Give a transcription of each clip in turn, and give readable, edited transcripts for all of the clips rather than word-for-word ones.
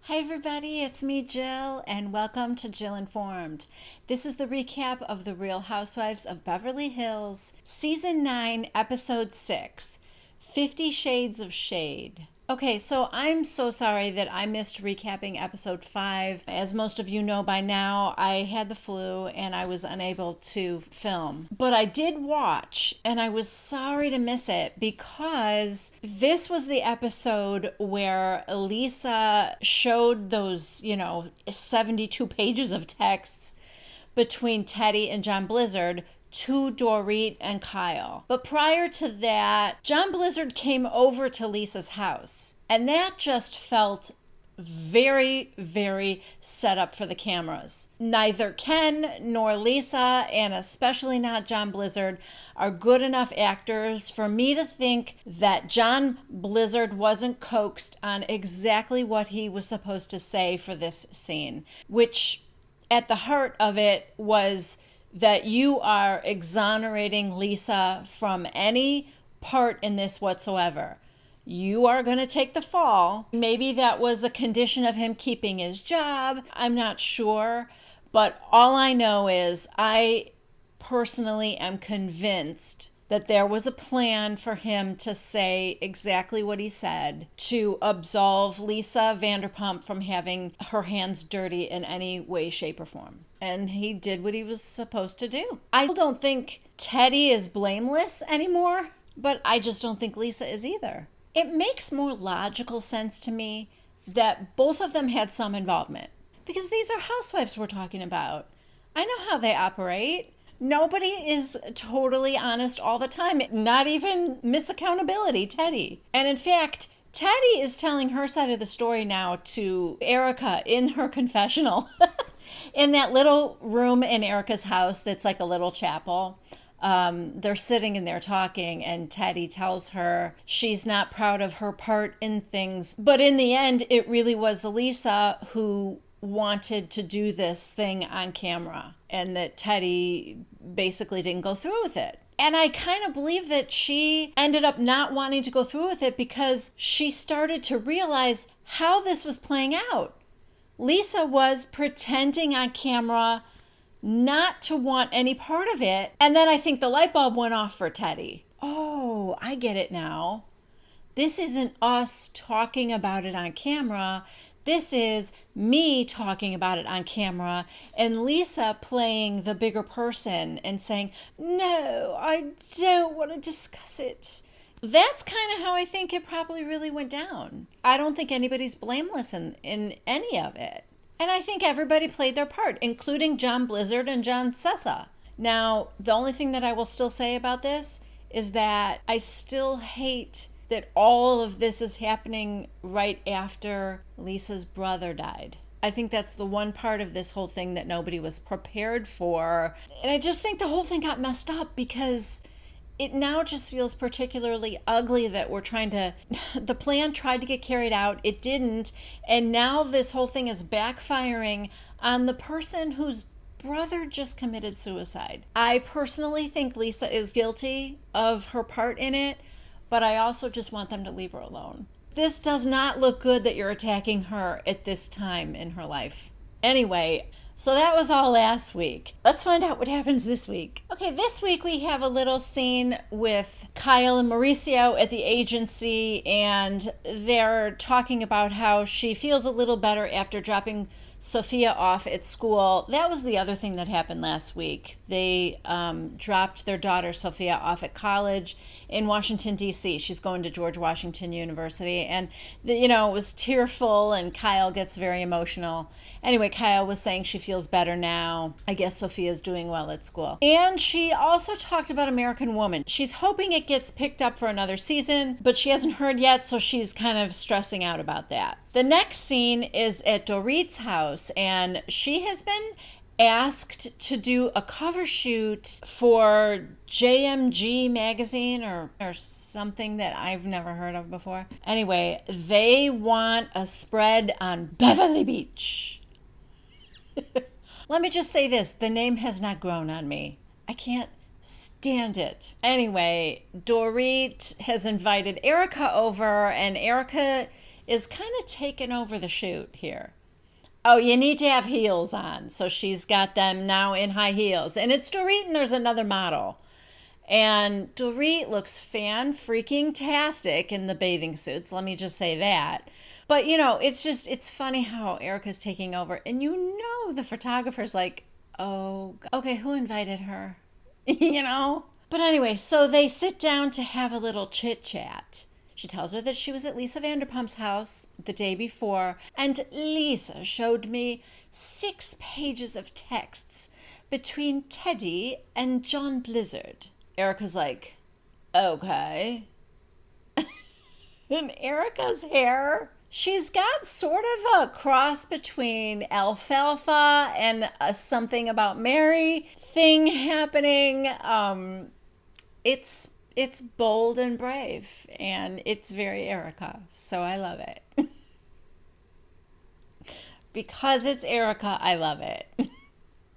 Hi everybody, it's me Jill and welcome to Jill Informed. This is the recap of The Real Housewives of Beverly Hills, Season 9, Episode 6, 50 Shades of Shade. Okay, so I'm so sorry that I missed recapping Episode 5. As most of you know by now, I had the flu and I was unable to film. But I did watch and I was sorry to miss it because this was the episode where Lisa showed those, 72 pages of texts between Teddy and John Blizzard to Dorit and Kyle. But prior to that, John Blizzard came over to Lisa's house. And that just felt very, very set up for the cameras. Neither Ken nor Lisa, and especially not John Blizzard, are good enough actors for me to think that John Blizzard wasn't coaxed on exactly what he was supposed to say for this scene, which at the heart of it was that you are exonerating Lisa from any part in this whatsoever. You are going to take the fall. Maybe that was a condition of him keeping his job. I'm not sure. But all I know is I personally am convinced that there was a plan for him to say exactly what he said to absolve Lisa Vanderpump from having her hands dirty in any way, shape, or form. And he did what he was supposed to do. I don't think Teddy is blameless anymore, but I just don't think Lisa is either. It makes more logical sense to me that both of them had some involvement because these are housewives we're talking about. I know how they operate. Nobody is totally honest all the time, not even Miss Accountability, Teddy. And in fact, Teddy is telling her side of the story now to Erica in her confessional. In that little room in Erica's house that's like a little chapel. They're sitting and they're talking, and Teddy tells her she's not proud of her part in things. But in the end, it really was Lisa who wanted to do this thing on camera, and that Teddy basically didn't go through with it. And I kind of believe that she ended up not wanting to go through with it because she started to realize how this was playing out. Lisa was pretending on camera not to want any part of it. And then I think the light bulb went off for Teddy. Oh, I get it now. This isn't us talking about it on camera. This is me talking about it on camera and Lisa playing the bigger person and saying, no, I don't want to discuss it. That's kind of how I think it probably really went down. I don't think anybody's blameless in any of it. And I think everybody played their part, including John Blizzard and John Sessa. Now, the only thing that I will still say about this is that I still hate that all of this is happening right after Lisa's brother died. I think that's the one part of this whole thing that nobody was prepared for. And I just think the whole thing got messed up because it now just feels particularly ugly that we're trying to, the plan tried to get carried out, it didn't, and now this whole thing is backfiring on the person whose brother just committed suicide. I personally think Lisa is guilty of her part in it, but I also just want them to leave her alone. This does not look good that you're attacking her at this time in her life. Anyway, so that was all last week. Let's find out what happens this week. Okay, this week we have a little scene with Kyle and Mauricio at the agency, and they're talking about how she feels a little better after dropping Sophia off at school. That was the other thing that happened last week. They dropped their daughter Sophia off at college in Washington, D.C. She's going to George Washington University. And, it was tearful, and Kyle gets very emotional. Anyway, Kyle was saying she feels better now. I guess Sophia's doing well at school. And she also talked about American Woman. She's hoping it gets picked up for another season, but she hasn't heard yet, so she's kind of stressing out about that. The next scene is at Dorit's house, and she has been asked to do a cover shoot for JMG magazine or something that I've never heard of before. Anyway, they want a spread on Beverly Beach. Let me just say this, the name has not grown on me. I can't stand it. Anyway, Dorit has invited Erica over, and Erica is kind of taking over the shoot here. Oh, you need to have heels on. So she's got them now in high heels. And it's Dorit and there's another model. And Dorit looks fan-freaking-tastic in the bathing suits. Let me just say that. But, it's funny how Erica's taking over. And the photographer's like, oh, okay, who invited her? But anyway, so they sit down to have a little chit-chat. She tells her that she was at Lisa Vanderpump's house the day before, and Lisa showed me 6 pages of texts between Teddy and John Blizzard. Erica's like, okay. And Erica's hair, she's got sort of a cross between alfalfa and a something about Mary thing happening. It's bold and brave, and it's very Erica, so I love it. Because it's Erica, I love it.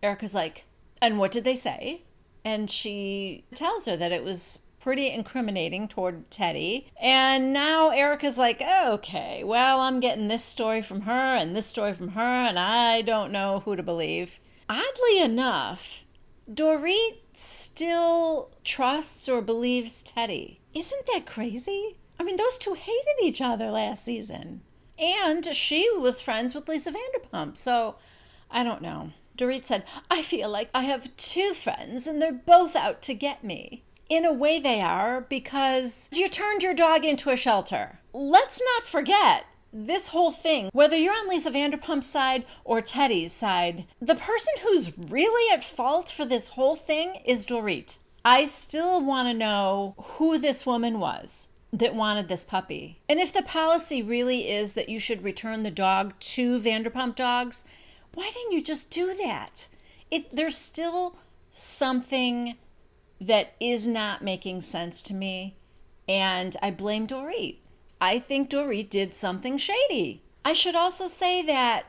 Erica's like, and what did they say? And she tells her that it was pretty incriminating toward Teddy. And now Erica's like, okay, well, I'm getting this story from her and this story from her, and I don't know who to believe. Oddly enough, Dorit still trusts or believes Teddy. Isn't that crazy? I mean, those two hated each other last season. And she was friends with Lisa Vanderpump, so I don't know. Dorit said, I feel like I have 2 friends and they're both out to get me. In a way they are, because you turned your dog into a shelter. Let's not forget, this whole thing, whether you're on Lisa Vanderpump's side or Teddy's side, the person who's really at fault for this whole thing is Dorit. I still want to know who this woman was that wanted this puppy. And if the policy really is that you should return the dog to Vanderpump dogs, why didn't you just do that? There's still something that is not making sense to me, and I blame Dorit. I think Dorit did something shady. I should also say that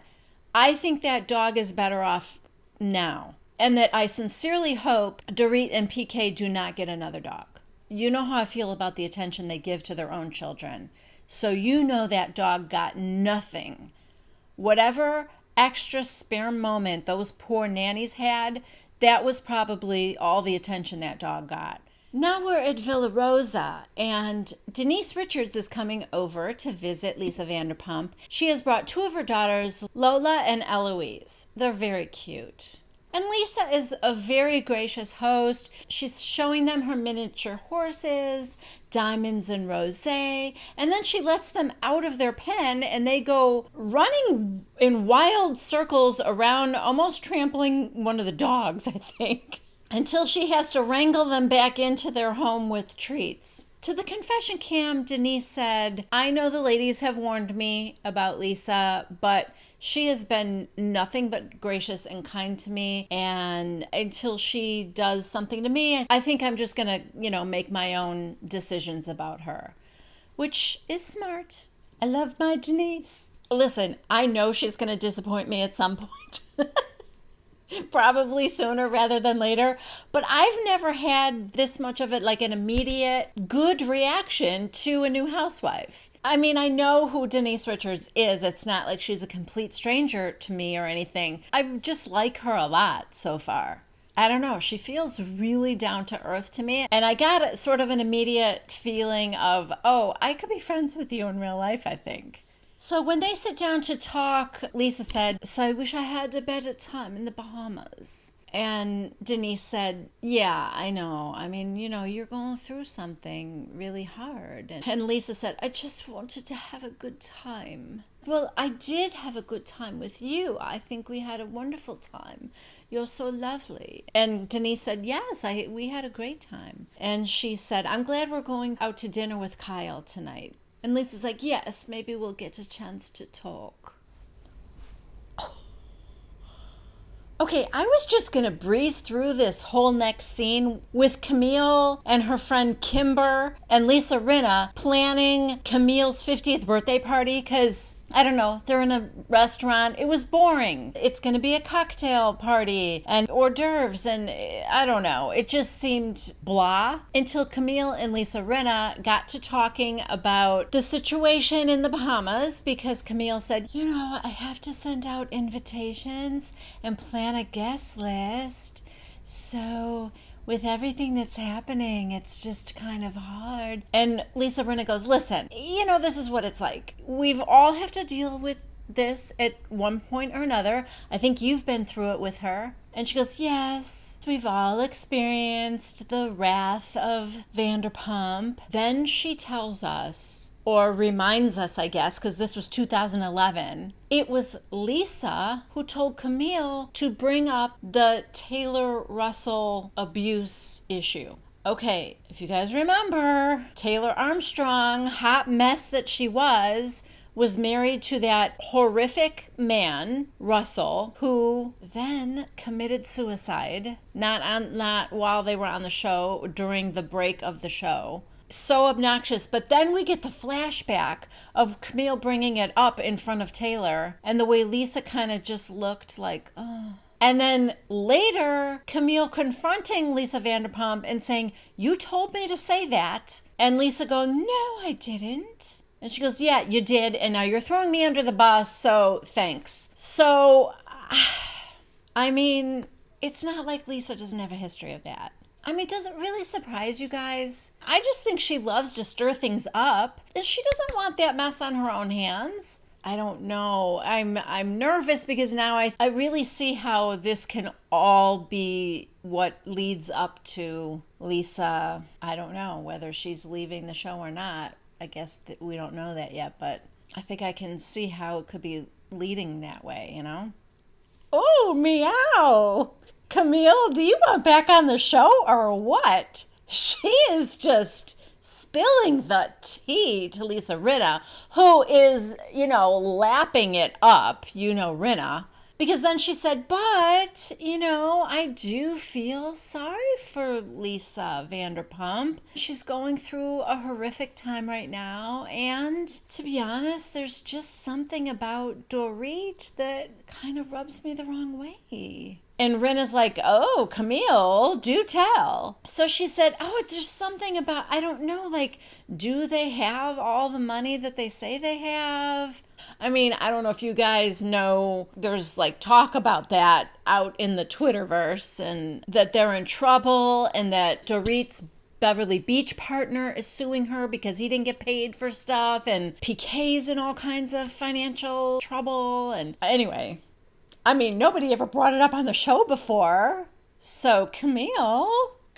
I think that dog is better off now, and that I sincerely hope Dorit and PK do not get another dog. You know how I feel about the attention they give to their own children. So that dog got nothing. Whatever extra spare moment those poor nannies had, that was probably all the attention that dog got. Now we're at Villa Rosa, and Denise Richards is coming over to visit Lisa Vanderpump. She has brought 2 of her daughters, Lola and Eloise. They're very cute. And Lisa is a very gracious host. She's showing them her miniature horses, Diamonds and Rose, and then she lets them out of their pen and they go running in wild circles around, almost trampling one of the dogs, I think, until she has to wrangle them back into their home with treats. To the confession cam, Denise said, I know the ladies have warned me about Lisa, but she has been nothing but gracious and kind to me, and until she does something to me, I think I'm just gonna, make my own decisions about her, which is smart. I love my Denise. Listen, I know she's gonna disappoint me at some point. Probably sooner rather than later, but I've never had this much of it, like an immediate good reaction to a new housewife. I mean, I know who Denise Richards is. It's not like she's a complete stranger to me or anything. I just like her a lot so far. I don't know. She feels really down to earth to me. And I got sort of an immediate feeling of, oh, I could be friends with you in real life, I think. So when they sit down to talk, Lisa said, so I wish I had a better time in the Bahamas. And Denise said, yeah, I know. I mean, you're going through something really hard. And Lisa said, I just wanted to have a good time. Well, I did have a good time with you. I think we had a wonderful time. You're so lovely. And Denise said, yes, we had a great time. And she said, I'm glad we're going out to dinner with Kyle tonight. And Lisa's like, yes, maybe we'll get a chance to talk. Okay, I was just going to breeze through this whole next scene with Camille and her friend Kimber and Lisa Rinna planning Camille's 50th birthday party because I don't know, they're in a restaurant. It was boring. It's going to be a cocktail party and hors d'oeuvres, and I don't know. It just seemed blah until Camille and Lisa Rinna got to talking about the situation in the Bahamas, because Camille said, I have to send out invitations and plan a guest list. So with everything that's happening, it's just kind of hard. And Lisa Rinna goes, listen, this is what it's like. We've all have to deal with this at one point or another. I think you've been through it with her. And she goes, yes, we've all experienced the wrath of Vanderpump. Then she tells us, or reminds us, I guess, because this was 2011, it was Lisa who told Camille to bring up the Taylor Russell abuse issue. Okay, if you guys remember, Taylor Armstrong, hot mess that she was married to that horrific man, Russell, who then committed suicide, not while they were on the show, during the break of the show. So obnoxious. But then we get the flashback of Camille bringing it up in front of Taylor, and the way Lisa kind of just looked like, oh. And then later, Camille confronting Lisa Vanderpump and saying, you told me to say that. And Lisa going, no, I didn't. And she goes, yeah, you did. And now you're throwing me under the bus. So thanks. So, I mean, it's not like Lisa doesn't have a history of that. I mean, does it really surprise you guys? I just think she loves to stir things up, and she doesn't want that mess on her own hands. I don't know. I'm nervous because now I really see how this can all be what leads up to Lisa. I don't know whether she's leaving the show or not. I guess that we don't know that yet, but I think I can see how it could be leading that way, Oh, meow! Camille, do you want back on the show or what? She is just spilling the tea to Lisa Rinna, who is, lapping it up, Rinna. Because then she said, but, I do feel sorry for Lisa Vanderpump. She's going through a horrific time right now. And to be honest, there's just something about Dorit that kind of rubs me the wrong way. And Rinna's like, oh, Camille, do tell. So she said, there's something about, I don't know, do they have all the money that they say they have? I mean, I don't know if you guys know, there's talk about that out in the Twitterverse, and that they're in trouble, and that Dorit's Beverly Beach partner is suing her because he didn't get paid for stuff, and PK's in all kinds of financial trouble. And anyway, I mean, nobody ever brought it up on the show before. So Camille,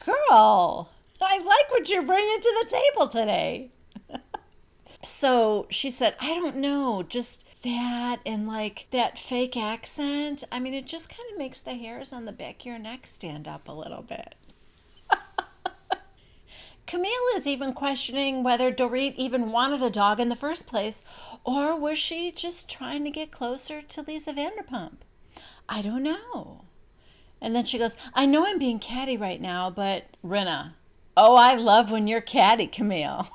girl, I like what you're bringing to the table today. So she said, I don't know, just that and that fake accent. I mean, it just kind of makes the hairs on the back of your neck stand up a little bit. Camille is even questioning whether Dorit even wanted a dog in the first place, or was she just trying to get closer to Lisa Vanderpump? I don't know. And then she goes, I know I'm being catty right now, but Rinna, oh, I love when you're catty, Camille.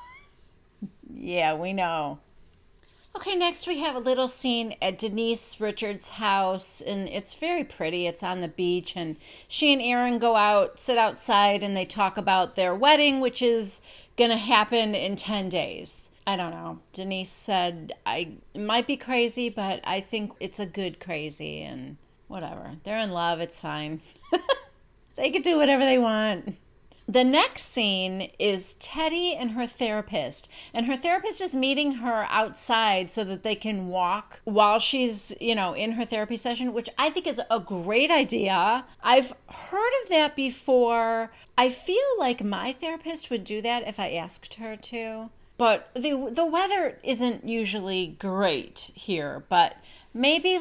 Yeah, we know. Okay, next we have a little scene at Denise Richards' house, and it's very pretty. It's on the beach, and she and Aaron go out, sit outside, and they talk about their wedding, which is going to happen in 10 days. I don't know. Denise said, it might be crazy, but I think it's a good crazy, and whatever. They're in love. It's fine. They can do whatever they want. The next scene is Teddy and her therapist. And her therapist is meeting her outside so that they can walk while she's, in her therapy session, which I think is a great idea. I've heard of that before. I feel like my therapist would do that if I asked her to. But the weather isn't usually great here. But maybe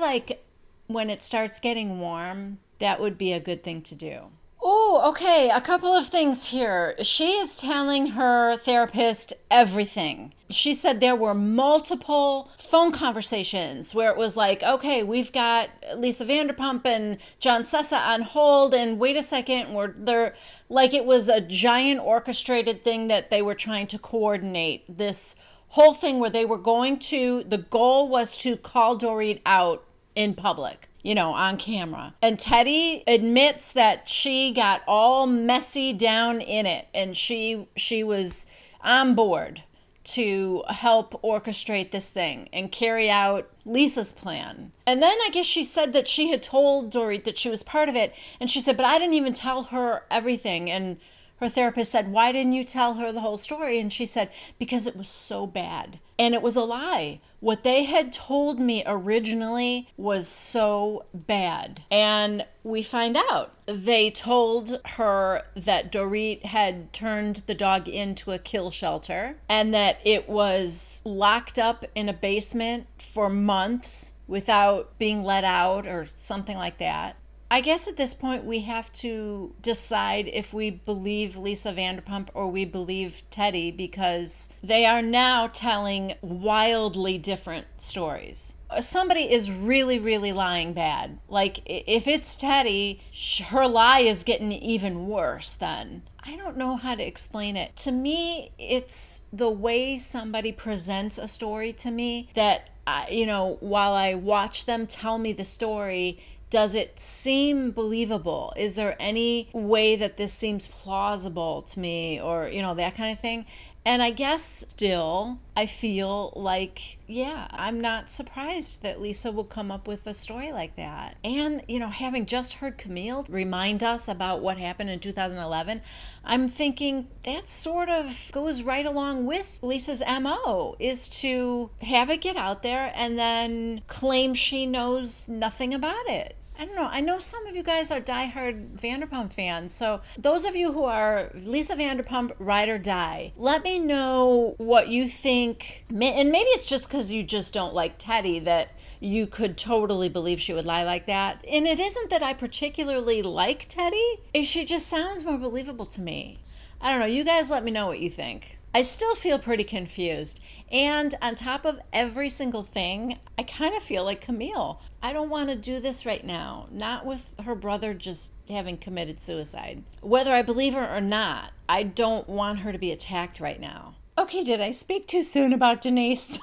when it starts getting warm, that would be a good thing to do. Oh, okay. A couple of things here. She is telling her therapist everything. She said there were multiple phone conversations where it was okay, we've got Lisa Vanderpump and John Sessa on hold, and wait a second, they're it was a giant orchestrated thing that they were trying to coordinate this whole thing where the goal was to call Dorit out in public, on camera. And Teddy admits that she got all messy down in it, and she was on board to help orchestrate this thing and carry out Lisa's plan. And then I guess she said that she had told Dorit that she was part of it, and she said, but I didn't even tell her everything. And her therapist said, why didn't you tell her the whole story? And she said, because it was so bad. And it was a lie. What they had told me originally was so bad. And we find out they told her that Dorit had turned the dog into a kill shelter and that it was locked up in a basement for months without being let out or something like that. I guess at this point we have to decide if we believe Lisa Vanderpump or we believe Teddy, because they are now telling wildly different stories. Somebody is really, really lying bad. Like, if it's Teddy, her lie is getting even worse then. I don't know how to explain it. To me, it's the way somebody presents a story to me that, while I watch them tell me the story, does it seem believable? Is there any way that this seems plausible to me, or, that kind of thing? And I guess still, I feel like, I'm not surprised that Lisa will come up with a story like that. And, having just heard Camille remind us about what happened in 2011, I'm thinking that sort of goes right along with Lisa's MO, is to have it get out there and then claim she knows nothing about it. I don't know. I know some of you guys are diehard Vanderpump fans. So those of you who are Lisa Vanderpump ride or die, let me know what you think. And maybe it's just because you just don't like Teddy that you could totally believe she would lie like that. And it isn't that I particularly like Teddy. She just sounds more believable to me. I don't know. You guys let me know what you think. I still feel pretty confused. And on top of every single thing, I kind of feel like Camille. I don't want to do this right now. Not with her brother just having committed suicide. Whether I believe her or not, I don't want her to be attacked right now. Okay, did I speak too soon about Denise?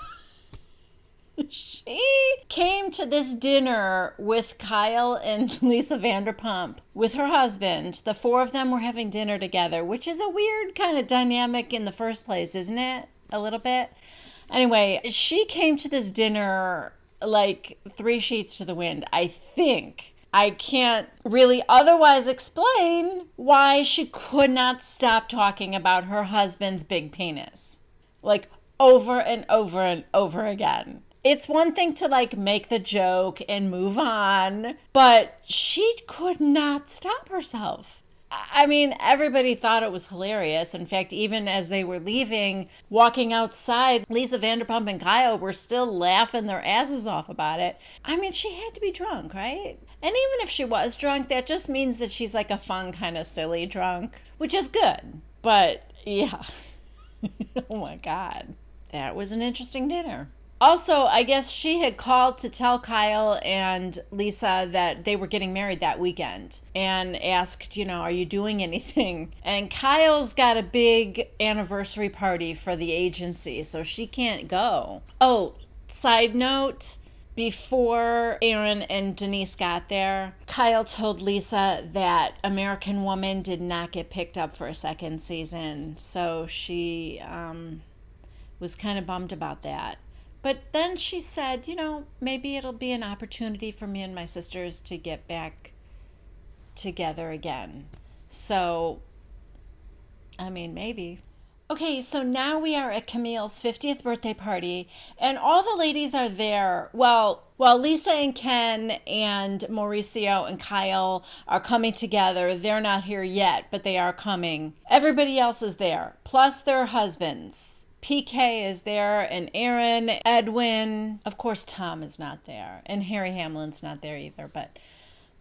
She came to this dinner with Kyle and Lisa Vanderpump with her husband. The four of them were having dinner together, which is a weird kind of dynamic in the first place, isn't it? A little bit. Anyway, she came to this dinner like 3 sheets to the wind, I think. I can't really otherwise explain why she could not stop talking about her husband's big penis. Like over and over and over again. It's one thing to like make the joke and move on, but she could not stop herself. I mean, everybody thought it was hilarious. In fact, even as they were leaving, walking outside, Lisa Vanderpump and Kyle were still laughing their asses off about it. I mean, she had to be drunk, right? And even if she was drunk, that just means that she's like a fun kind of silly drunk, which is good. But yeah, oh my God, that was an interesting dinner. Also, I guess she had called to tell Kyle and Lisa that they were getting married that weekend and asked, are you doing anything? And Kyle's got a big anniversary party for the agency, so she can't go. Oh, side note, before Aaron and Denise got there, Kyle told Lisa that American Woman did not get picked up for a second season, so she was kind of bummed about that. But then she said, maybe it'll be an opportunity for me and my sisters to get back together again. So, I mean, maybe. Okay, so now we are at Camille's 50th birthday party, and all the ladies are there. Well, Lisa and Ken and Mauricio and Kyle are coming together. They're not here yet, but they are coming. Everybody else is there, plus their husbands. PK is there, and Aaron, Edwin, of course Tom is not there, and Harry Hamlin's not there either, but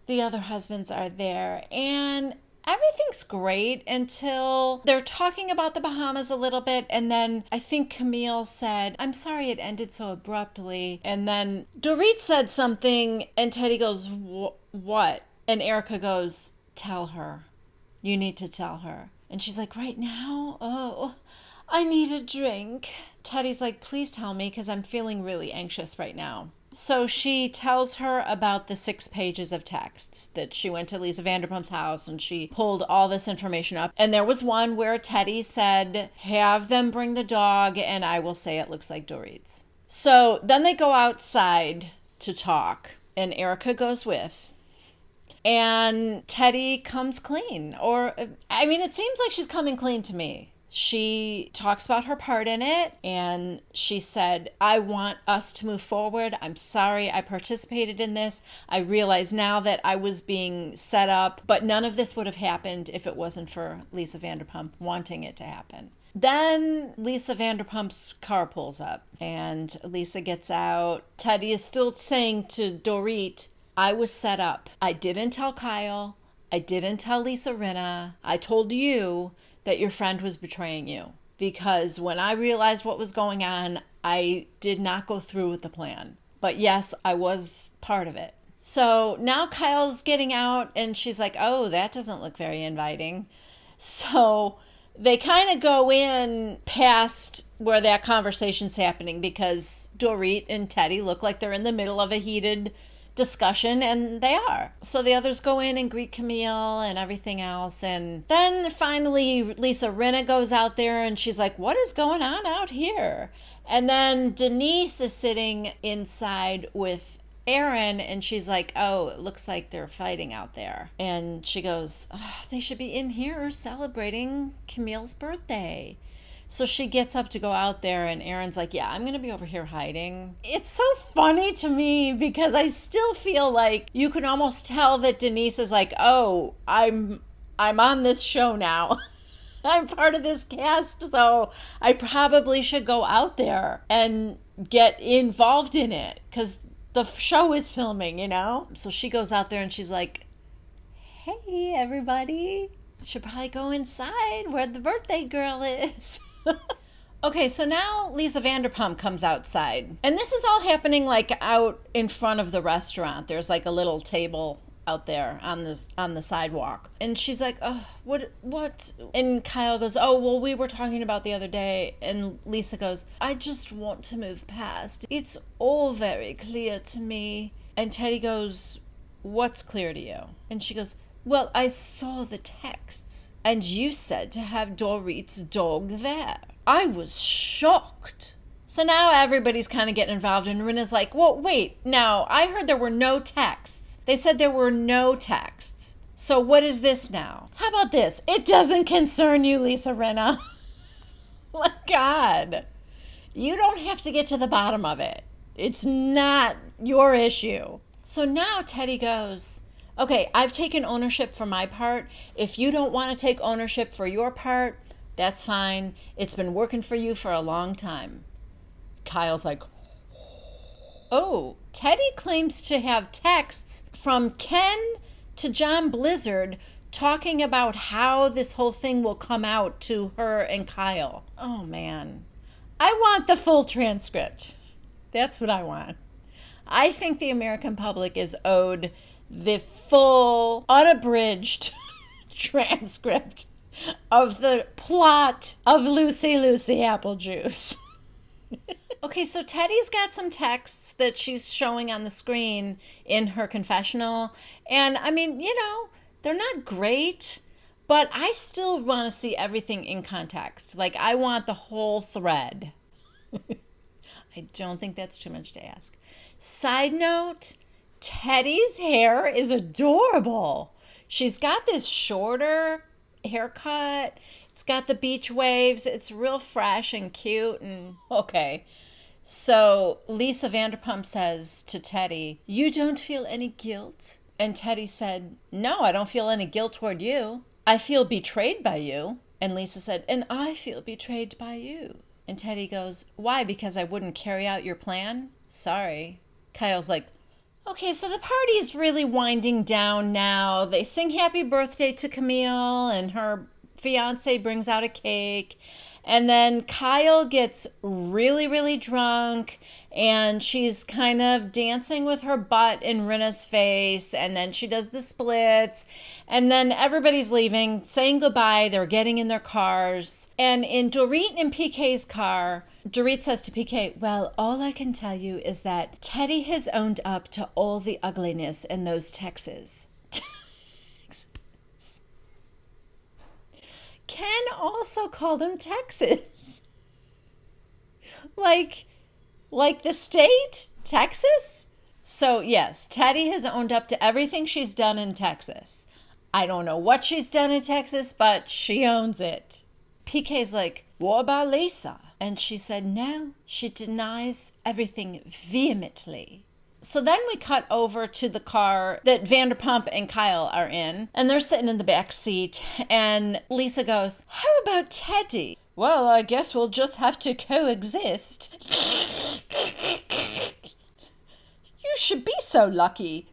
the other husbands are there, and everything's great until they're talking about the Bahamas a little bit, and then I think Camille said, I'm sorry it ended so abruptly, and then Dorit said something, and Teddy goes, what? And Erica goes, tell her. You need to tell her. And she's like, right now? Oh, I need a drink. Teddy's like, please tell me because I'm feeling really anxious right now. So she tells her about the 6 pages of texts that she went to Lisa Vanderpump's house and she pulled all this information up. And there was one where Teddy said, have them bring the dog and I will say it looks like Dorit's. So then they go outside to talk and Erica goes with. And Teddy comes clean. It seems like she's coming clean to me. She talks about her part in it, and she said, I want us to move forward. I'm sorry I participated in this. I realize now that I was being set up, but none of this would have happened if it wasn't for Lisa Vanderpump wanting it to happen. Then Lisa Vanderpump's car pulls up, and Lisa gets out. Teddy is still saying to Dorit, I was set up. I didn't tell Kyle. I didn't tell Lisa Rinna. I told you that your friend was betraying you. Because when I realized what was going on, I did not go through with the plan. But yes, I was part of it. So now Kyle's getting out and she's like, oh, that doesn't look very inviting. So they kind of go in past where that conversation's happening because Dorit and Teddy look like they're in the middle of a heated discussion, and they are. So the others go in and greet Camille and everything else. And then finally Lisa Rinna goes out there and she's like, what is going on out here? And then Denise is sitting inside with Aaron and she's like, oh, it looks like they're fighting out there. And she goes, oh, they should be in here celebrating Camille's birthday. So she gets up to go out there and Aaron's like, yeah, I'm going to be over here hiding. It's so funny to me because I still feel like you can almost tell that Denise is like, oh, I'm on this show now. I'm part of this cast, so I probably should go out there and get involved in it because the show is filming, you know? So she goes out there and she's like, hey, everybody. Should probably go inside where the birthday girl is. Okay, so now Lisa Vanderpump comes outside. And this is all happening like out in front of the restaurant. There's like a little table out there on the sidewalk. And she's like, oh, what? And Kyle goes, oh, well, we were talking about the other day. And Lisa goes, I just want to move past. It's all very clear to me. And Teddy goes, what's clear to you? And she goes, well, I saw the texts, and you said to have Dorit's dog there. I was shocked. So now everybody's kind of getting involved, and Rinna's like, well, wait, now, I heard there were no texts. They said there were no texts. So what is this now? How about this? It doesn't concern you, Lisa Rinna. My God. You don't have to get to the bottom of it. It's not your issue. So now Teddy goes, okay, I've taken ownership for my part. If you don't want to take ownership for your part, that's fine. It's been working for you for a long time. Kyle's like, oh, Teddy claims to have texts from Ken to John Blizzard talking about how this whole thing will come out to her and Kyle. Oh, man. I want the full transcript. That's what I want. I think the American public is owed the full, unabridged transcript of the plot of Lucy Lucy Apple Juice. Okay, so Teddy's got some texts that she's showing on the screen in her confessional. And I mean, you know, they're not great, but I still want to see everything in context. Like, I want the whole thread. I don't think that's too much to ask. Side note, Teddy's hair is adorable. She's got this shorter haircut. It's got the beach waves. It's real fresh and cute. And okay. So Lisa Vanderpump says to Teddy, you don't feel any guilt? And Teddy said, no, I don't feel any guilt toward you. I feel betrayed by you. And Lisa said, and I feel betrayed by you. And Teddy goes, why? Because I wouldn't carry out your plan? Sorry. Kyle's like, okay, so the party's really winding down now. They sing happy birthday to Camille, and her fiance brings out a cake. And then Kyle gets really, really drunk, and she's kind of dancing with her butt in Rinna's face, and then she does the splits, and then everybody's leaving, saying goodbye. They're getting in their cars. And in Dorit and PK's car, Dorit says to PK, well, all I can tell you is that Teddy has owned up to all the ugliness in those Texas. Ken also called him Texas. Like the state, Texas? So yes, Teddy has owned up to everything she's done in Texas. I don't know what she's done in Texas, but she owns it. PK's like, what about Lisa? And she said, no, she denies everything vehemently. So then we cut over to the car that Vanderpump and Kyle are in, and they're sitting in the back seat, and Lisa goes, how about Teddy? Well, I guess we'll just have to coexist. You should be so lucky.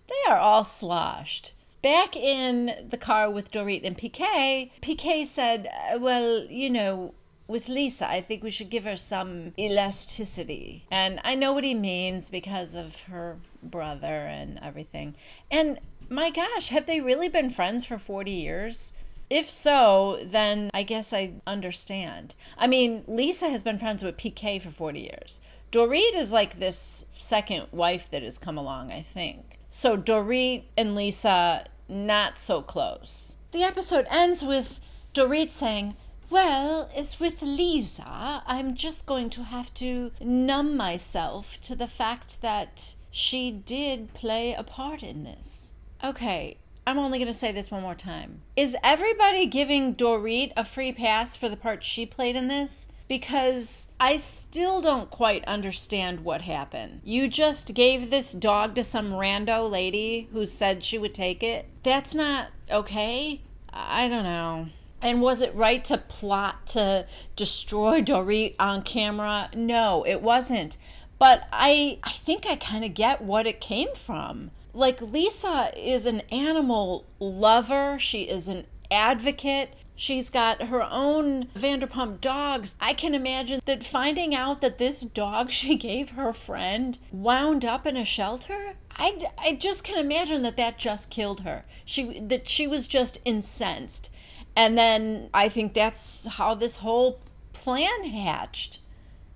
They are all sloshed. Back in the car with Dorit and PK said, well, you know, with Lisa, I think we should give her some elasticity. And I know what he means because of her brother and everything. And my gosh, have they really been friends for 40 years? If so, then I guess I understand. I mean, Lisa has been friends with PK for 40 years. Dorit is like this second wife that has come along, I think. So Dorit and Lisa, not so close. The episode ends with Dorit saying, well, as with Lisa, I'm just going to have to numb myself to the fact that she did play a part in this. Okay, I'm only going to say this one more time. Is everybody giving Dorit a free pass for the part she played in this? Because I still don't quite understand what happened. You just gave this dog to some rando lady who said she would take it? That's not okay? I don't know. And was it right to plot to destroy Dorit on camera? No, it wasn't. But I think I kind of get what it came from. Like, Lisa is an animal lover. She is an advocate. She's got her own Vanderpump dogs. I can imagine that finding out that this dog she gave her friend wound up in a shelter, I just can imagine that just killed her. She was just incensed. And then I think that's how this whole plan hatched.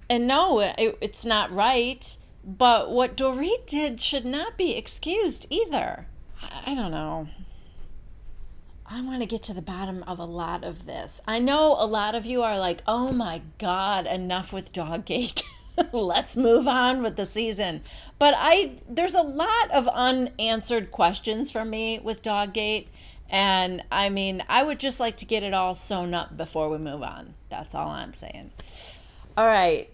And no, it's not right. But what Dorit did should not be excused either. I don't know. I want to get to the bottom of a lot of this. I know a lot of you are like, oh my God, enough with Doggate. Let's move on with the season. But there's a lot of unanswered questions for me with Doggate. And I mean, I would just like to get it all sewn up before we move on. That's all I'm saying. All right.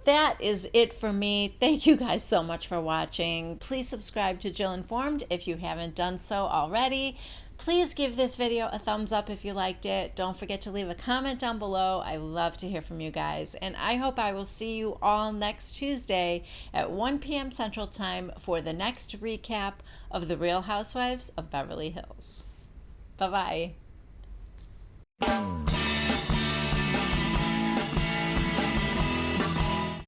That is it for me. Thank you guys so much for watching. Please subscribe to Jill Informed if you haven't done so already. Please give this video a thumbs up if you liked it. Don't forget to leave a comment down below. I love to hear from you guys. And I hope I will see you all next Tuesday at 1 p.m. Central Time for the next recap of The Real Housewives of Beverly Hills. Bye-bye.